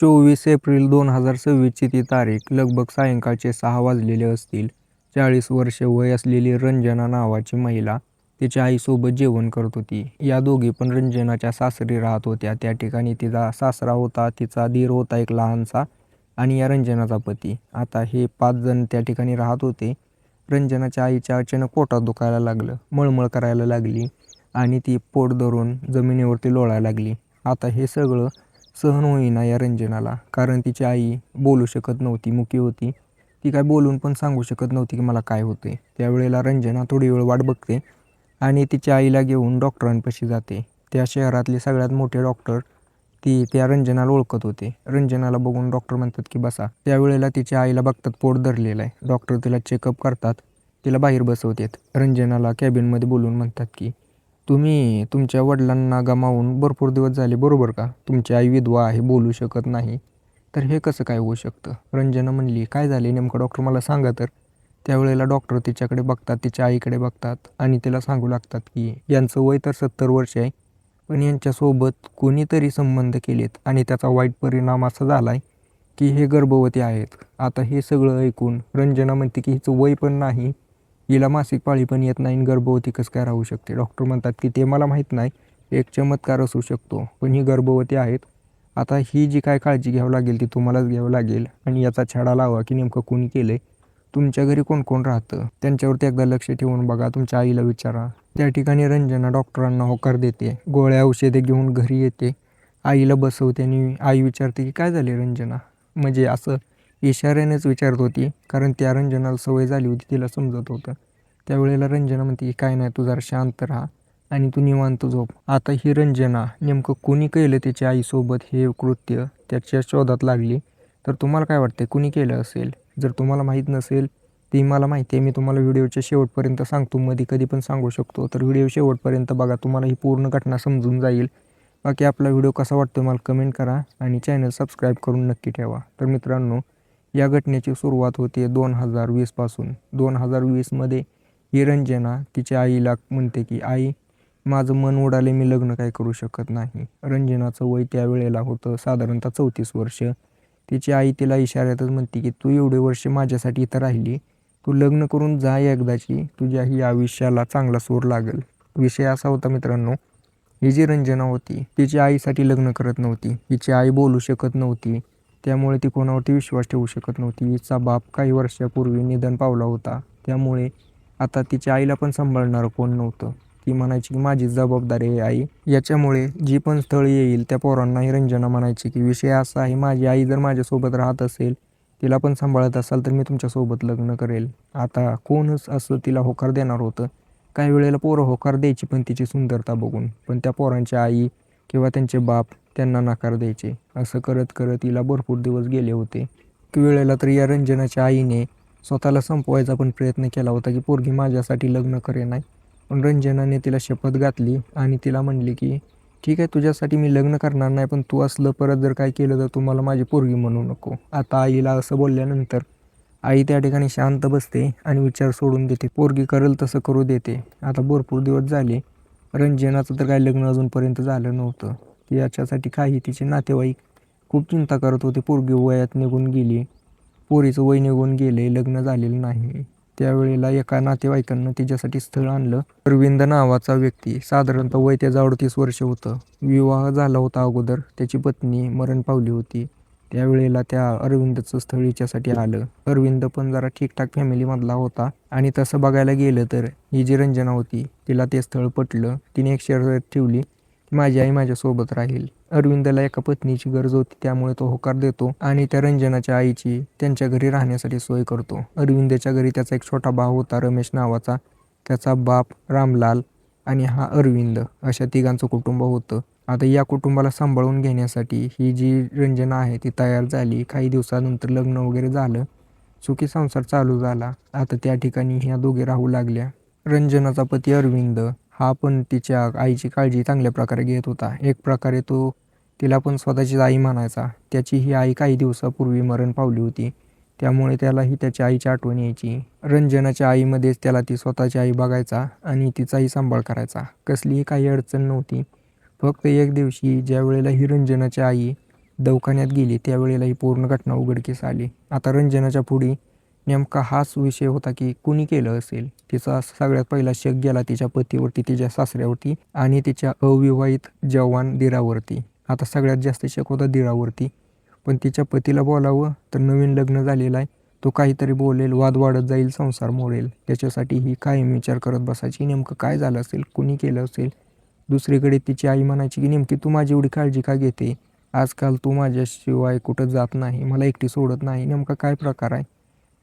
24 April 2026ची ती तारीख. लगभग सायंकाळचे 6 वाजलेले असतील. 40 वर्षे वय असलेली रंजना नावाची महिला तिच्या आईसोबत जेवण करत होती. या दोघी पण रंजनाच्या सासरी राहत होत्या. त्या ठिकाणी तिचा सासरा होता, तिचा दीर होता एक लहानसा आणि या रंजनाचा पती. आता हे 5 जण त्या ठिकाणी राहत होते. रंजनाच्या आईच्या अचानक पोटात दुखायला लागलं, मळमळ करायला लागली आणि ती पोट धरून जमिनीवरती लोळायला लागली. आता हे सगळं सहन होईना या रंजनाला, कारण तिची आई बोलू शकत नव्हती, मुकी होती. ती काय बोलून पण सांगू शकत नव्हती की मला काय होते. त्यावेळेला रंजना थोडी वेळ वाट बघते आणि तिच्या आईला घेऊन डॉक्टरांपाशी जाते. त्या शहरातले सगळ्यात मोठे डॉक्टर त्या रंजनाला ओळखत होते. रंजनाला बघून डॉक्टर म्हणतात की बसा. त्यावेळेला तिच्या आईला बघतात पोट धरलेलं आहे. डॉक्टर तिला चेकअप करतात, तिला बाहेर बसवतात. रंजनाला कॅबिनमध्ये बोलून म्हणतात की तुम्ही तुमच्या वडिलांना गमावून भरपूर दिवस झाले, बरोबर का? तुमची आई विधवा आहे, बोलू शकत नाही. तर हे कसं काय होऊ शकतं? रंजना म्हणली, काय झाले नेमकं डॉक्टर, मला सांगा तर. त्यावेळेला डॉक्टर तिच्याकडे बघतात, तिच्या आईकडे बघतात आणि तिला सांगू लागतात की यांचं वय तर 70 वर्ष आहे, पण यांच्यासोबत कोणीतरी संबंध केलेत आणि त्याचा वाईट परिणाम असा झाला आहे की हे गर्भवती आहेत. आता हे सगळं ऐकून रंजना म्हणते की हिचं वय पण नाही, हिला मासिक पाळी पण येत नाही आणि गर्भवती कसं काय राहू शकते? डॉक्टर म्हणतात की ते मला माहीत नाही, एक चमत्कार असू शकतो, पण ही गर्भवती आहेत. आता ही जी काय काळजी घ्यावं लागेल ती तुम्हालाच घ्यावं लागेल आणि याचा छडा लावा की नेमकं कोणी केलं आहे. तुमच्या घरी कोण कोण राहतं त्यांच्यावरती एकदा लक्ष ठेवून बघा, तुमच्या आईला विचारा. त्या ठिकाणी रंजना डॉक्टरांना होकार देते, गोळ्या औषधे घेऊन घरी येते, आईला बसवते आणि आई विचारते की काय झाले रंजना? म्हणजे असं इशाऱ्यानेच विचारत होती, कारण त्या रंजनाला सवय झाली होती, तिला समजत होतं. त्यावेळेला रंजना म्हणते की काय नाही, तू जरा शांत राहा आणि तू निवांत झोप. आता ही रंजना नेमकं कोणी केलं तिच्या आईसोबत हे कृत्य त्याच्या शोधात लागली. तर तुम्हाला काय वाटते कुणी केलं असेल? जर तुम्हाला माहीत नसेल, ती मला माहिती आहे, मी तुम्हाला व्हिडिओच्या शेवटपर्यंत सांगतो, मध्ये कधी पण सांगू शकतो. तर व्हिडिओ शेवटपर्यंत बघा, तुम्हाला ही पूर्ण घटना समजून जाईल. बाकी आपला व्हिडिओ कसा वाटतो मला कमेंट करा आणि चॅनल सबस्क्राईब करून नक्की ठेवा. तर मित्रांनो, या घटनेची सुरुवात होते 2020 पासून. 2020मध्ये ही रंजना तिच्या आईला म्हणते की आई, माझं मन उडाले, मी लग्न काय करू शकत नाही. रंजनाचं वय त्यावेळेला होतं साधारणतः 34 वर्ष. तिची आई तिला इशाऱ्यातच म्हणते की तू एवढे वर्ष माझ्यासाठी इथं राहिली, तू लग्न करून जा एकदाची, तुझ्या ही आयुष्याला चांगला सूर लागेल. विषय असा होता मित्रांनो, ही जी रंजना होती तिच्या आईसाठी लग्न करत नव्हती. हिची आई बोलू शकत नव्हती, त्यामुळे ती कोणावरती विश्वास ठेवू शकत नव्हती. हिचा बाप काही वर्षापूर्वी निधन पावला होता, त्यामुळे आता तिच्या आईला पण सांभाळणारं कोण नव्हतं. ती म्हणायची की माझी जबाबदारी आहे आई. याच्यामुळे जी पण स्थळ येईल त्या पोरांनाही रंजना म्हणायची की विषय असा आहे, माझी आई जर माझ्यासोबत राहत असेल, तिला पण सांभाळत असाल तर मी तुमच्यासोबत लग्न करेल. आता कोणच असं तिला होकार देणार होतं? काही वेळेला पोरं होकार द्यायची पण तिची सुंदरता बघून, पण त्या पोरांच्या आई किंवा त्यांचे बाप त्यांना नकार द्यायचे. असं करत करत तिला भरपूर दिवस गेले होते. एक वेळेला तर या रंजनाच्या आईने स्वतःला संपवायचा पण प्रयत्न केला होता की पोरगी माझ्यासाठी लग्न करे नाही. पण रंजनाने तिला शपथ घातली आणि तिला म्हणली की ठीक आहे, तुझ्यासाठी मी लग्न करणार नाही, पण तू असलं परत जर काय केलं तर तू मला माझी पोरगी म्हणू नको. आता आईला असं बोलल्यानंतर आई त्या ठिकाणी शांत बसते आणि विचार सोडून देते, पोरगी करेल तसं करू देते. आता भरपूर दिवस झाले, रंजनाचं तर काही लग्न अजूनपर्यंत झालं नव्हतं. याच्यासाठी काही तिचे नातेवाईक खूप चिंता करत होते. पोरगी वयात निघून गेली, पोरीचं वय निघून गेले, लग्न झालेलं नाही. त्यावेळेला एका नातेवाईकांना तिच्यासाठी स्थळ आणलं. अरविंद नावाचा व्यक्ती, साधारणतः वय त्याचं 38 वर्ष होतं. विवाह झाला होता अगोदर, त्याची पत्नी मरण पावली होती. त्यावेळेला त्या अरविंदचं स्थळ हिच्यासाठी आलं. अरविंद पण जरा ठीकठाक फॅमिलीमधला होता आणि तसं बघायला गेलं तर ही जी रंजना होती तिला ते स्थळ पटलं. तिने एक शर्त ठेवली, माझी आई माझ्यासोबत राहील. अरविंदला एका पत्नीची गरज होती, त्यामुळे तो होकार देतो आणि त्या रंजनाच्या आईची त्यांच्या घरी राहण्यासाठी सोय करतो. अरविंदच्या घरी त्याचा एक छोटा भाऊ होता रमेश नावाचा, त्याचा बाप रामलाल आणि हा अरविंद, अशा तिघांचं कुटुंब होतं. आता या कुटुंबाला सांभाळून घेण्यासाठी ही जी रंजना आहे ती तयार झाली. काही दिवसानंतर लग्न वगैरे झालं, सुखी संसार चालू झाला. आता त्या ठिकाणी ह्या दोघे राहू लागल्या. रंजनाचा पती अरविंद हा पण तिच्या आईची काळजी चांगल्या प्रकारे घेत होता. एक प्रकारे तो तिला पण स्वतःची आई म्हणायचा. त्याची ही आई काही दिवसापूर्वी मरण पावली होती, त्यामुळे त्यालाही त्याच्या आईची आठवण यायची. रंजनाच्या आईमध्येच त्याला ती स्वतःची आई बघायचा आणि तिचाही सांभाळ करायचा. कसलीही काही अडचण नव्हती. फक्त एक दिवशी ज्या वेळेला ही रंजनाची आई दवाखान्यात गेली त्यावेळेला ही पूर्ण घटना उघडकीस आली. आता रंजनाच्या पुढे नेमका हाच विषय होता की कुणी केलं असेल. तिचा सगळ्यात पहिला शक गेला तिच्या पतीवरती, तिच्या सासऱ्यावरती आणि तिच्या अविवाहित जवान दिरावरती. आता सगळ्यात जास्त शक होता दिरावरती. पण तिच्या पतीला बोलावं तर नवीन लग्न झालेलं आहे, तो काहीतरी बोलेल, वाद वाढत जाईल, संसार मोडेल. त्याच्यासाठी ही कायम विचार करत बसायची नेमकं काय झालं असेल, कुणी केलं असेल. दुसरीकडे तिची आई म्हणायची की नेमकी तू माझी एवढी काळजी का घेते, आजकाल तू माझ्याशिवाय कुठं जात नाही, मला एकटी सोडत नाही, नेमका काय प्रकार आहे.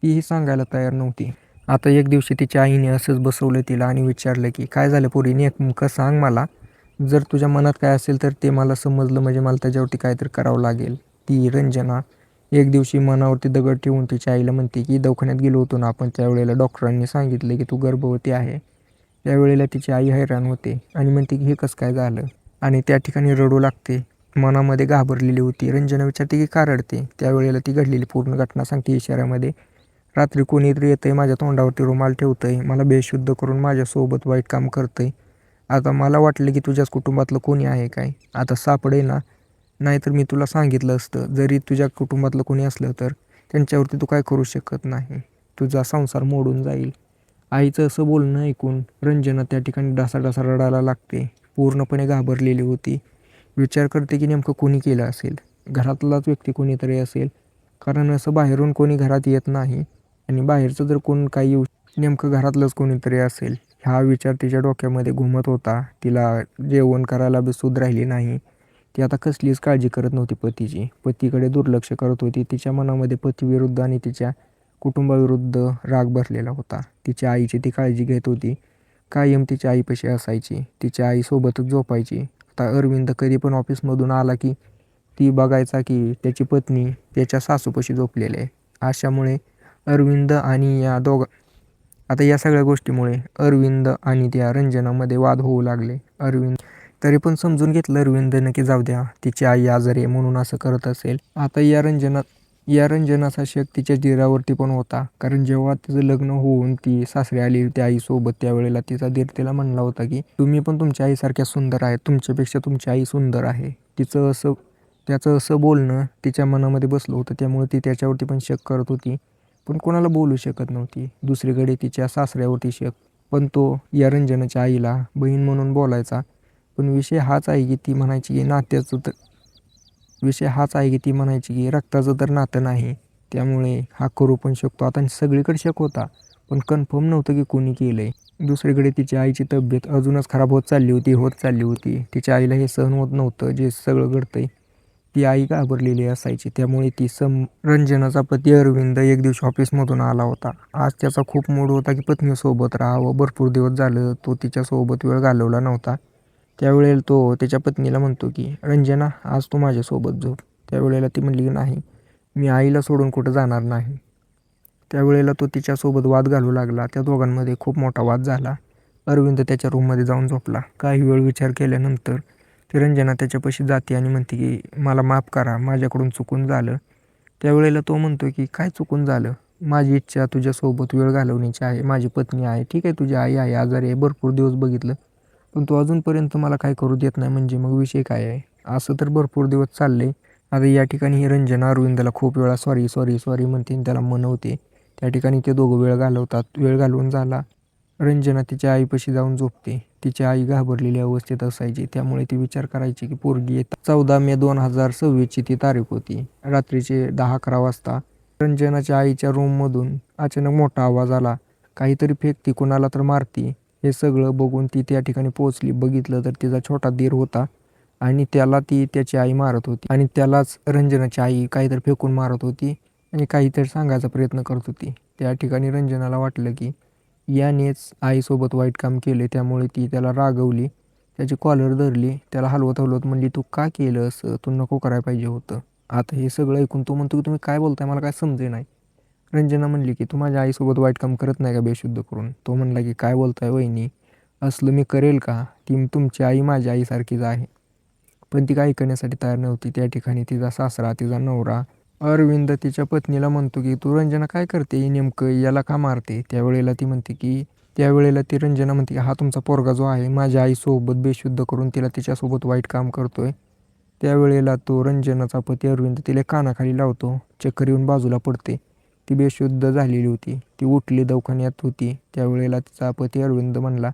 तीही सांगायला तयार नव्हती. आता एक दिवशी तिच्या आईने असंच बसवलं तिला आणि विचारलं की काय झालं पोरी, नेमकं सांग मला. जर तुझ्या मनात काय असेल तर ते मला समजलं म्हणजे मला त्याच्यावरती काहीतरी करावं लागेल. ती रंजना एक दिवशी मनावरती दगड ठेवून तिच्या आईला म्हणते की दवाखान्यात गेलो होतो ना आपण, त्यावेळेला डॉक्टरांनी सांगितले की तू गर्भवती आहे. त्यावेळेला तिची आई हैराण होते आणि म्हणते की हे कसं काय झालं, आणि त्या ठिकाणी रडू लागते. मनामध्ये घाबरलेली होती. रंजना विचारते की का रडते. त्यावेळेला ती घडलेली पूर्ण घटना सांगते इशाऱ्यामध्ये. रात्री कोणीतरी येतंय, माझ्या तोंडावरती रुमाल ठेवतंय, मला बेशुद्ध करून माझ्यासोबत वाईट काम करतंय. आता मला वाटलं की तुझ्याच कुटुंबातलं कोणी आहे काय, आता सापडे ना, नाहीतर मी तुला सांगितलं असतं. जरी तुझ्या कुटुंबातलं कोणी असलं तर त्यांच्यावरती तू काय करू शकत नाही, तुझा संसार मोडून जाईल. आईचं असं बोलणं ऐकून रंजना त्या ठिकाणी ढासाढासा रडायला लागते. पूर्णपणे घाबरलेली होती. विचार करते की नेमकं कोणी केलं असेल, घरातलाच व्यक्ती कोणीतरी असेल, कारण असं बाहेरून कोणी घरात येत नाही आणि बाहेरचं जर कोण काही येऊ, नेमकं घरातलंच कोणीतरी असेल. हा विचार तिच्या डोक्यामध्ये घुमत होता. तिला जेवण करायला बी सूध राहिली नाही. ती आता कसलीच काळजी करत नव्हती पतीची, पतीकडे दुर्लक्ष करत होती. तिच्या मनामध्ये पतीविरुद्ध आणि तिच्या कुटुंबाविरुद्ध राग भरलेला होता. तिच्या आईची ती काळजी घेत होती, कायम तिच्या आईपाशी असायची, तिच्या आईसोबतच झोपायची. आता अरविंद कधी पण ऑफिसमधून आला की ती बघायचा की त्याची पत्नी त्याच्या सासूपाशी झोपलेली आहे. अशामुळे अरविंद आणि आता या सगळ्या गोष्टीमुळे अरविंद आणि त्या रंजनामध्ये वाद होऊ लागले. अरविंद तरी पण समजून घेतलं अरविंदने की जाऊ द्या, तिची आई आजारी आहे म्हणून असं करत असेल. आता या रंजनाचा शक तिच्या दिरावरती पण होता, कारण जेव्हा तिचं लग्न होऊन ती सासरी आली त्या आईसोबत, त्यावेळेला तिचा दीर तिला म्हणला होता की तुम्ही पण तुमच्या आईसारख्या सुंदर आहे, तुमच्यापेक्षा तुमची आई सुंदर आहे. त्याचं असं बोलणं तिच्या मनामध्ये बसलं होतं. त्यामुळे ती त्याच्यावरती पण शक करत होती, पण कोणाला बोलू शकत नव्हती. दुसरीकडे तिच्या सासऱ्यावरती शक, पण तो या रंजनाच्या आईला बहीण म्हणून बोलायचा. पण विषय हाच आहे की ती म्हणायची की रक्ताचं तर नातं नाही, त्यामुळे हा करू पण शकतो. आता सगळीकडे शक होता, पण कन्फर्म नव्हतं की कोणी केलं आहे. दुसरीकडे तिच्या आईची तब्येत अजूनच खराब होत चालली होती. तिच्या आईला हे सहन होत नव्हतं जे सगळं घडतंय. ती आई घाबरलेली असायची. त्यामुळे रंजनाचा पती अरविंद एक दिवशी ऑफिसमधून आला होता. आज त्याचा खूप मूड होता की पत्नीसोबत राहावं. भरपूर दिवस झालं तो तिच्यासोबत वेळ घालवला नव्हता. त्यावेळेला तो त्याच्या पत्नीला म्हणतो की रंजना, आज तू माझ्यासोबत झोप. त्यावेळेला ती म्हणली की नाही, मी आईला सोडून कुठं जाणार नाही. त्यावेळेला तो तिच्यासोबत वाद घालू लागला. त्या दोघांमध्ये खूप मोठा वाद झाला. अरविंद त्याच्या रूममध्ये जाऊन झोपला. काही वेळ विचार केल्यानंतर ती रंजना त्याच्यापाशी जाते आणि म्हणते की मला माफ करा, माझ्याकडून चुकून झालं. त्यावेळेला तो म्हणतो की काय चुकून झालं, माझी इच्छा तुझ्यासोबत वेळ घालवण्याची आहे, माझी पत्नी आहे, ठीक आहे तुझी आई आहे, आजारी आहे, भरपूर दिवस बघितलं, पण तू अजूनपर्यंत मला काय करू देत नाही, म्हणजे मग विषय काय आहे. असं तर भरपूर दिवस चालले. आता या ठिकाणी ही रंजना अरविंदला खूप वेळा सॉरी सॉरी सॉरी म्हणते आणि त्याला मनवते. त्या ठिकाणी ते दोघं वेळ घालवतात. वेळ घालवून झाला, रंजना तिच्या आईपाशी जाऊन झोपते. तिची आई घाबरलेल्या अवस्थेत असायची. त्यामुळे ती विचार करायची की पोरगी येत. 14 मे 2026ची ती तारीख होती. रात्रीचे 10-11 वाजता रंजनाच्या आईच्या रूममधून अचानक मोठा आवाज आला. काहीतरी फेकती, कुणाला तर मारती. हे सगळं बघून ती त्या ठिकाणी पोहोचली. बघितलं तर तिचा छोटा दीर होता आणि त्याला त्याची आई मारत होती आणि त्यालाच रंजनाची आई काहीतरी फेकून मारत होती आणि काहीतरी सांगायचा प्रयत्न करत होती. त्या ठिकाणी रंजनाला वाटलं की यानेच आईसोबत वाईट काम केले, त्यामुळे ती त्याला रागवली, त्याची कॉलर धरली, त्याला हलवत म्हणली तू का केलं असं, तू नको करायला पाहिजे होतं. आता हे सगळं ऐकून तो म्हणतो की तुम्ही काय बोलताय, मला काय समजे नाही. रंजना म्हणली की तू माझ्या आईसोबत वाईट काम करत नाही का बेशुद्ध करून. तो म्हणला की काय बोलताय वहिनी, असलं मी करेल का, ती तुमची आई माझ्या आईसारखीच आहे. पण ती काय ऐकण्यासाठी तयार नव्हती. त्या ठिकाणी तिचा सासरा, तिचा नवरा अरविंद तिच्या पत्नीला म्हणतो की तू रंजना काय करते नेमकं, याला का मारते. त्यावेळेला ती रंजना म्हणते की हा तुमचा पोरगा जो आहे माझ्या आईसोबत बेशुद्ध करून तिला तिच्यासोबत वाईट काम करतोय. त्यावेळेला तो रंजनाचा पती अरविंद तिला कानाखाली लावतो. चक्कर येऊन बाजूला पडते. ती बेशुद्ध झालेली होती. ती उठली, दवाखान्यात होती. त्यावेळेला तिचा पती अरविंद म्हणला,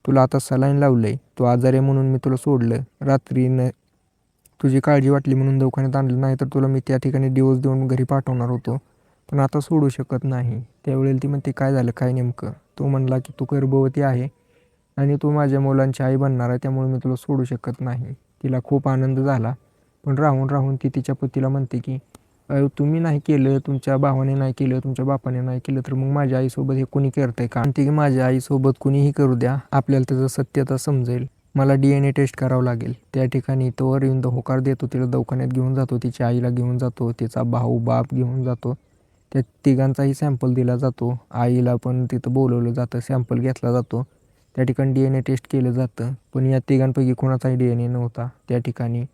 तुला आता सलाईन लावलंय. तू आजारी आहे म्हणून मी तुला सोडलं. रात्रीनं तुझी काळजी वाटली म्हणून दवाखान्यात आणलं, नाही तर तुला मी त्या ठिकाणी डिवोर्स देऊन घरी पाठवणार होतो. पण आता सोडू शकत नाही. त्यावेळेला ती म्हणते, काय झालं, काय नेमकं? तो म्हणला की तू गर्भवती आहे आणि तू माझ्या मुलांची आई बनणार आहे, त्यामुळे मी तुला सोडू शकत नाही. तिला खूप आनंद झाला. पण राहून राहून ती तिच्या पतीला म्हणते की तुम्ही नाही केलं, तुमच्या भावाने नाही केलं, तुमच्या बापाने नाही केलं, तर मग माझ्या आईसोबत हे कोणी करतंय का? म्हणते की माझ्या आईसोबत कुणीही करू द्या, आपल्याला त्याचं सत्यता समजेल. मला DNA टेस्ट करावं लागेल. त्या ठिकाणी तो अरविंद होकार देतो. तिला दवाखान्यात घेऊन जातो, तिच्या आईला घेऊन जातो, तिचा भाऊ बाप घेऊन जातो. त्या तिघांचाही सॅम्पल दिला जातो. आईला पण तिथं बोलवलं जातं, सॅम्पल घेतला जातो. त्या ठिकाणी DNA टेस्ट केलं जातं. पण या तिघांपैकी कोणाचाही DNA नव्हता. त्या ठिकाणी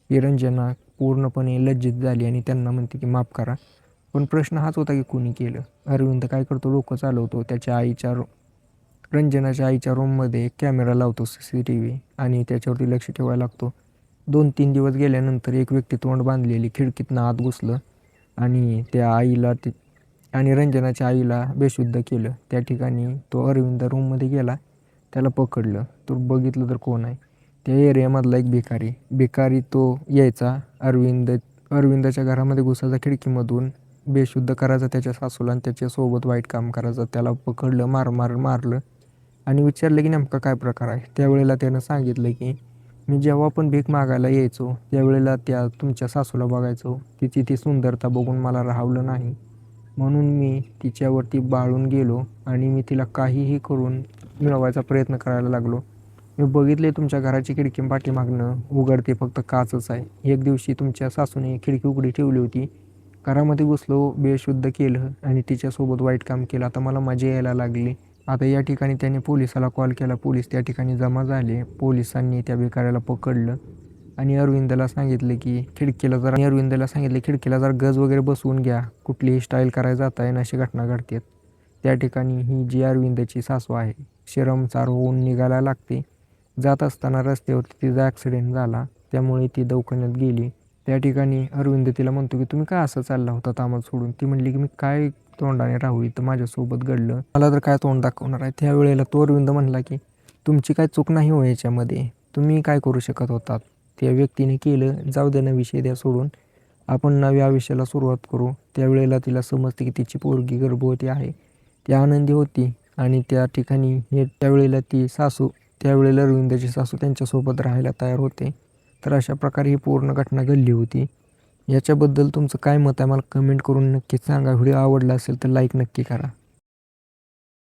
ही रंजना पूर्णपणे लज्जित झाली आणि त्यांना म्हणते की माफ करा. पण प्रश्न हाच होता की कोणी केलं? अरविंद काय करतो, डोकं चालवतो. रंजनाच्या आईच्या रूममध्ये एक कॅमेरा लावतो, CCTV, आणि त्याच्यावरती लक्ष ठेवायला लागतो. 2-3 दिवस गेल्यानंतर एक व्यक्ती तोंड बांधलेली खिडकीतनं आत घुसलं आणि त्या आईला आणि रंजनाच्या आईला बेशुद्ध केलं. त्या ठिकाणी तो अरविंद रूममध्ये गेला, त्याला पकडलं. तो बघितलं तर कोण आहे? त्या एरियामधला एक भिकारी तो यायचा. अरविंदाच्या घरामध्ये घुसायचा खिडकीमधून, बेशुद्ध करायचा त्याच्या सासूला आणि त्याच्यासोबत वाईट काम करायचं. त्याला पकडलं, मारलं आणि विचारलं की नेमका काय प्रकार आहे? त्यावेळेला त्यानं सांगितलं की मी जेव्हा पण भीक मागायला यायचो त्यावेळेला त्या तुमच्या सासूला बघायचो. तिची ती सुंदरता बघून मला राहावलं नाही, म्हणून मी तिच्यावरती बाळून गेलो आणि मी तिला काहीही करून मिळवायचा प्रयत्न करायला लागलो. मी बघितले तुमच्या घराची खिडकी पाठीमागनं उघडते, फक्त काचच आहे. एक दिवशी तुमच्या सासूने खिडकी उघडी ठेवली होती. घरामध्ये घुसलो, बेशुद्ध केलं आणि तिच्यासोबत वाईट काम केलं. आता मला मजा यायला लागली. आता या ठिकाणी त्याने पोलिसाला कॉल केला. पोलीस त्या ठिकाणी जमा झाले. पोलिसांनी त्या भिकाऱ्याला पकडलं आणि अरविंदला सांगितले खिडकीला जर गज वगैरे बसवून घ्या, कुठलीही स्टाईल करायला जात आहे, अशी घटना घडते. त्या ठिकाणी ही जी अरविंदची सासू आहे, शरमसार होऊन निघायला लागते. जात असताना रस्त्यावरती तिचा ॲक्सिडेंट झाला, त्यामुळे ती दवाखान्यात गेली. त्या ठिकाणी अरविंद तिला म्हणतो की तुम्ही काय असं चालला होता आम्हाला सोडून? ती म्हणली की मी काय तोंडाने राहू, इथं माझ्यासोबत घडलं, मला तर काय तोंड दाखवणार आहे? त्यावेळेला तो अरविंद म्हणला की तुमची काय चूक नाही हो याच्यामध्ये, तुम्ही काय करू शकत होतात? त्या व्यक्तीने केलं, जाऊ दे ना, विषय द्या सोडून, आपण नव्या आयुष्याला सुरुवात करू. त्यावेळेला तिला समजते की तिची पोरगी गर्भवती आहे. ती आनंदी होती आणि त्या ठिकाणी त्यावेळेला अरविंदाची सासू त्यांच्यासोबत राहायला तयार होते. तर अशा प्रकारे ही पूर्ण घटना घडली होती. याच्याबद्दल तुमचं काय मत आहे मला कमेंट करून नक्कीच सांगा. व्हिडिओ आवडला असेल तर लाईक नक्की करा.